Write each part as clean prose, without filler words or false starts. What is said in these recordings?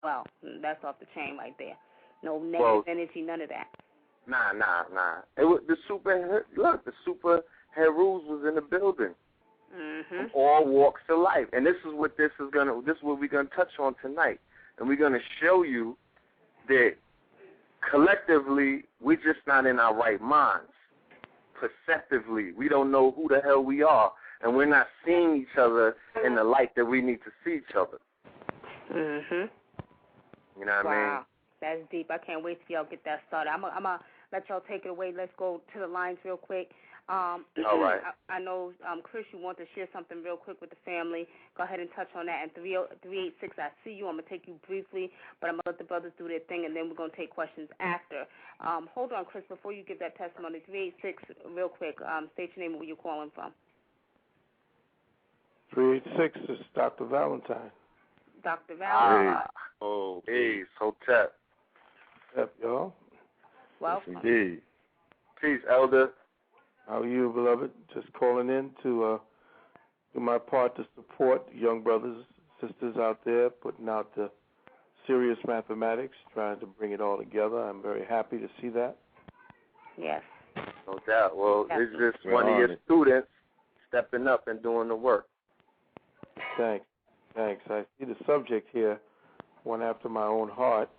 well, that's off the chain right there. No negative energy, none of that. Nah. It was the super HERUS was in the building. From all walks of life, and this is what we're gonna touch on tonight, and we're gonna show you that collectively we're just not in our right minds. Perceptively, we don't know who the hell we are, and we're not seeing each other in the light that we need to see each other. You know what I mean? That's deep. I can't wait till y'all get that started. I'm gonna let y'all take it away. Let's go to the lines real quick. All right. I know, Chris, you want to share something real quick with the family. Go ahead and touch on that. And 386, I see you. I'm going to take you briefly, but I'm going to let the brothers do their thing, and then we're going to take questions after. Hold on, Chris, before you give that testimony. 386, real quick, state your name and where you're calling from. 386 is Dr. Valentine. Dr. Valentine. Peace, Hotep. Yep, y'all. Welcome. Yes, indeed. Peace, Elder. How are you, beloved? Just calling in to do my part to support young brothers, sisters out there, putting out the serious mathematics, trying to bring it all together. I'm very happy to see that. Yes. No doubt. Well, it's just one of your students stepping up and doing the work. Thanks. I see the subject here, one after my own heart,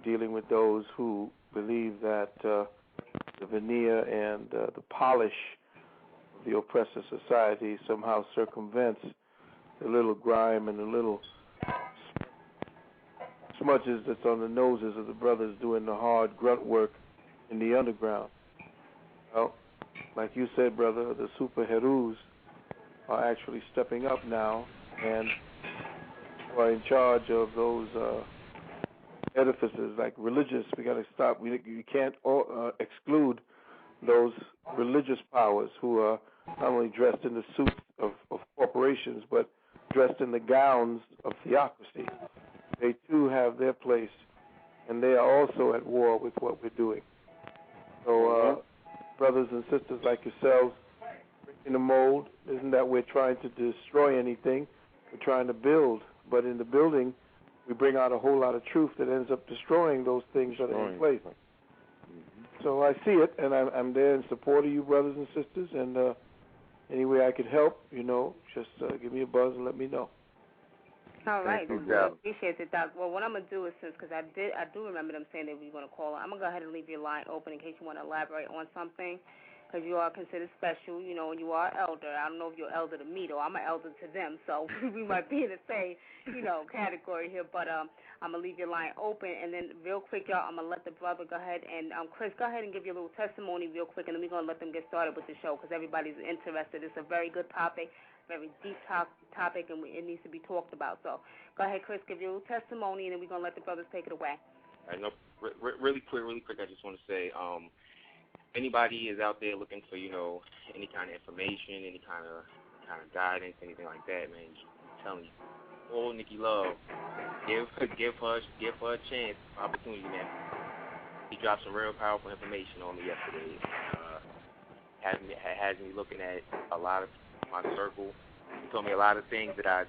dealing with those who believe that the veneer and the polish of the oppressive society somehow circumvents the little grime and the little smudges that's on the noses of the brothers doing the hard grunt work in the underground. Well, like you said, brother, the super HERUS are actually stepping up now and are in charge of those edifices, like religious. We got to stop. You can't exclude those religious powers who are not only dressed in the suits of corporations, but dressed in the gowns of theocracy. They too have their place, and they are also at war with what we're doing. So, brothers and sisters like yourselves, breaking the mold isn't that we're trying to destroy anything. We're trying to build, but in the building, we bring out a whole lot of truth that ends up destroying those things that are in place. So I see it, and I'm there in support of you, brothers and sisters, and any way I can help, just give me a buzz and let me know. All right. I appreciate it, Doc. Well, what I'm going to do is, because I do remember them saying that we were going to call, I'm going to go ahead and leave your line open in case you want to elaborate on something. Because you are considered special, and you are elder. I don't know if you're elder to me, though. I'm an elder to them, so we might be in the same, category here. But I'm going to leave your line open. And then real quick, y'all, I'm going to let the brother go ahead. And, Chris, go ahead and give your little testimony real quick, and then we're going to let them get started with the show because everybody's interested. It's a very good topic, very deep topic, and it needs to be talked about. So go ahead, Chris, give your little testimony, and then we're going to let the brothers take it away. I know, really quick, I just want to say, anybody is out there looking for, any kind of information, any kind of guidance, anything like that, man, I'm telling you, call Nikki Love. Give her a chance, opportunity, man. He dropped some real powerful information on me yesterday. Has me looking at a lot of my circle. He told me a lot of things that I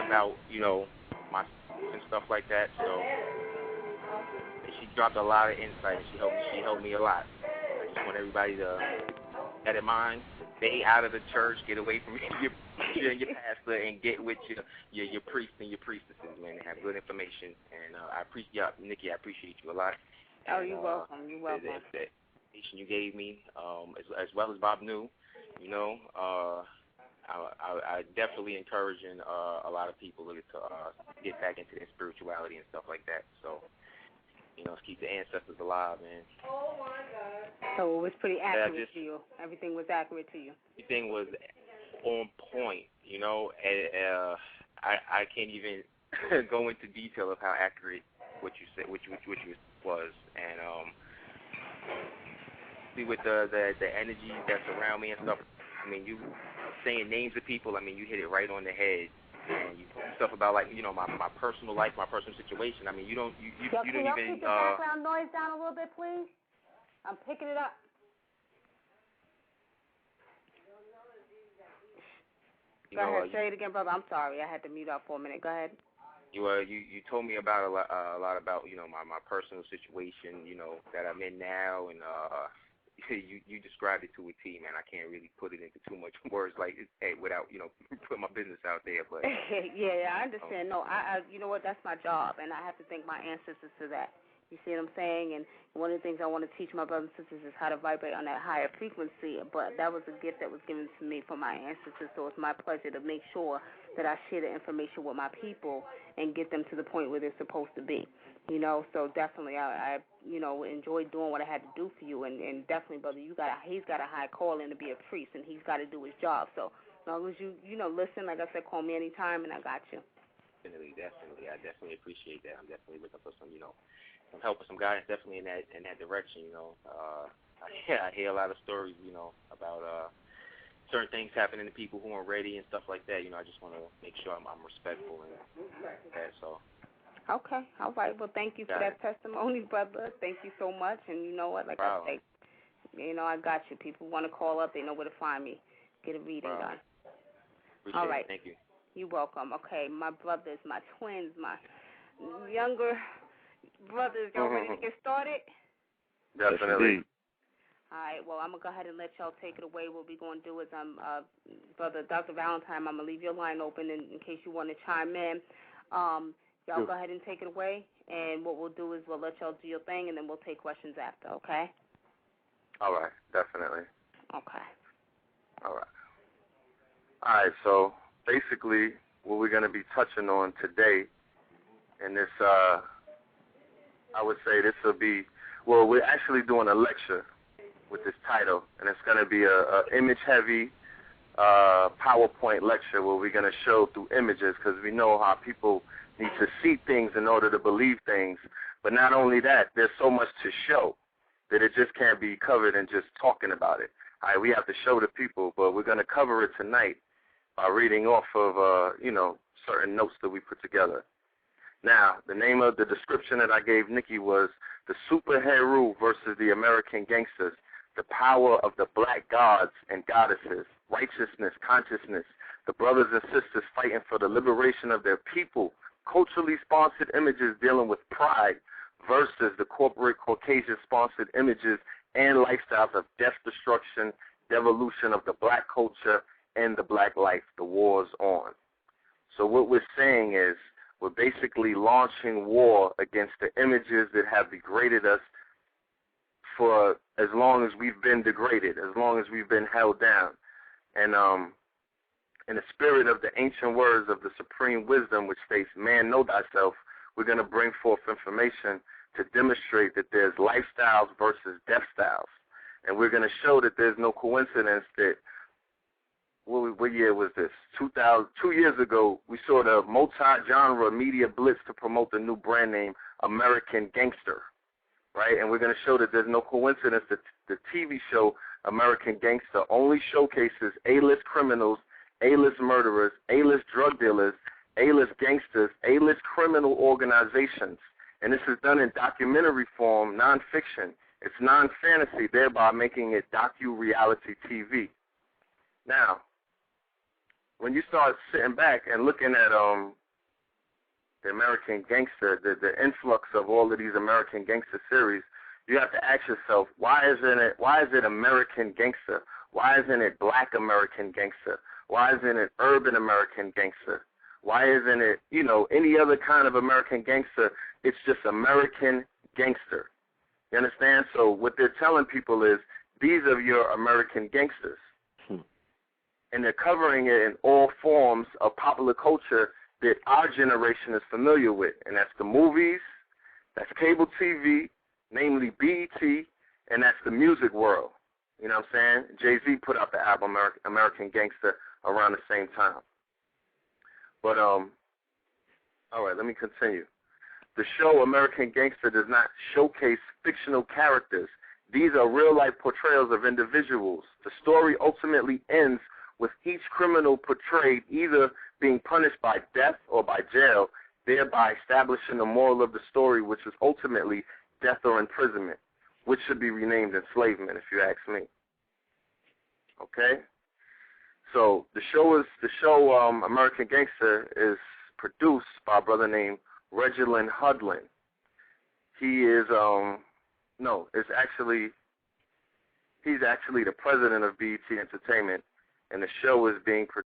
about, my and stuff like that. So she dropped a lot of insight, and she helped me a lot. I just want everybody to have in mind, stay out of the church, get away from your pastor, and get with your priests and your priestesses, man, and have good information. And I appreciate Nikki. I appreciate you a lot. And, you're welcome. You're welcome. That information you gave me, as well as Bob knew, I definitely encouraging a lot of people to get back into their spirituality and stuff like that. So, keep the ancestors alive, man. Oh, my God. So it was pretty accurate to you. Everything was accurate to you. Everything was on point, I can't even go into detail of how accurate what you said, which was. And see with the energy that's around me and stuff, I mean, you saying names of people, I mean, you hit it right on the head. And you stuff about my personal life, my personal situation. I mean, you don't even. Can you keep the background noise down a little bit, please? I'm picking it up. Go ahead, say it again, brother. I'm sorry, I had to mute up for a minute. Go ahead. You told me about a lot about my personal situation that I'm in now, and you described it to a T, man. I can't really put it into too much words without putting my business out there, but yeah, I understand. No, I you know what, that's my job, and I have to thank my ancestors for that. You see what I'm saying? And one of the things I want to teach my brothers and sisters is how to vibrate on that higher frequency. But that was a gift that was given to me from my ancestors, so it's my pleasure to make sure that I share the information with my people and get them to the point where they're supposed to be. So definitely I enjoyed doing what I had to do for you, and definitely, brother, he's got a high calling to be a priest, and he's got to do his job. So as long as you listen, like I said, call me anytime, and I got you. Definitely. I definitely appreciate that. I'm definitely looking for some help with some guidance, definitely in that direction. I hear a lot of stories, about certain things happening to people who aren't ready and stuff like that. I just want to make sure I'm respectful and that. So. Okay. All right. Well, thank you for that testimony, brother. Thank you so much. And you know what? Like I say, I got you. People want to call up. They know where to find me. Get a reading done. Appreciate all right. It. Thank you. You're welcome. Okay. My brothers, my twins, my younger brothers, y'all ready to get started? Definitely. All right, well, I'm going to go ahead and let y'all take it away. What we're going to do is, Brother Dr. Valentine, I'm going to leave your line open in case you want to chime in. Y'all go ahead and take it away, and what we'll do is we'll let y'all do your thing, and then we'll take questions after, okay? All right, definitely. Okay. All right, so basically what we're going to be touching on today, and this, I would say this will be, well, we're actually doing a lecture with this title, and it's going to be a image-heavy PowerPoint lecture where we're going to show through images, because we know how people need to see things in order to believe things. But not only that, there's so much to show that it just can't be covered in just talking about it. All right, we have to show the people, but we're going to cover it tonight by reading off of, certain notes that we put together. Now, the name of the description that I gave Nikki was The Super Heru versus the American Gangsters, the power of the black gods and goddesses, righteousness, consciousness, the brothers and sisters fighting for the liberation of their people, culturally sponsored images dealing with pride versus the corporate Caucasian-sponsored images and lifestyles of death, destruction, devolution of the black culture and the black life, the war's on. So what we're saying is we're basically launching war against the images that have degraded us for as long as we've been degraded, as long as we've been held down. And in the spirit of the ancient words of the supreme wisdom, which states, man, know thyself, we're going to bring forth information to demonstrate that there's lifestyles versus death styles. And we're going to show that there's no coincidence that, what year was this? 2 years ago, we saw the multi-genre media blitz to promote the new brand name, Amerikkkan Gangster, right? And we're going to show that there's no coincidence that the TV show Amerikkkan Gangster only showcases A-list criminals, A-list murderers, A-list drug dealers, A-list gangsters, A-list criminal organizations. And this is done in documentary form, nonfiction. It's non-fantasy, thereby making it docu-reality TV. Now, when you start sitting back and looking at the Amerikkkan Gangster, the influx of all of these Amerikkkan Gangster series, you have to ask yourself, why is it Amerikkkan Gangster? Why isn't it Black American Gangster? Why isn't it Urban American Gangster? Why isn't it, any other kind of American Gangster? It's just American Gangster. You understand? So what they're telling people is, these are your American Gangsters. And they're covering it in all forms of popular culture that our generation is familiar with. And that's the movies, that's cable TV, namely BET, and that's the music world. You know what I'm saying? Jay-Z put out the album American Gangster around the same time. But, all right, let me continue. The show Amerikkkan Gangster does not showcase fictional characters. These are real-life portrayals of individuals. The story ultimately ends with each criminal portrayed either being punished by death or by jail, thereby establishing the moral of the story, which is ultimately death or imprisonment, which should be renamed enslavement, if you ask me. Okay? So the show Amerikkkan Gangster is produced by a brother named Reginald Hudlin. He is he's actually the president of BET Entertainment, and the show is being produced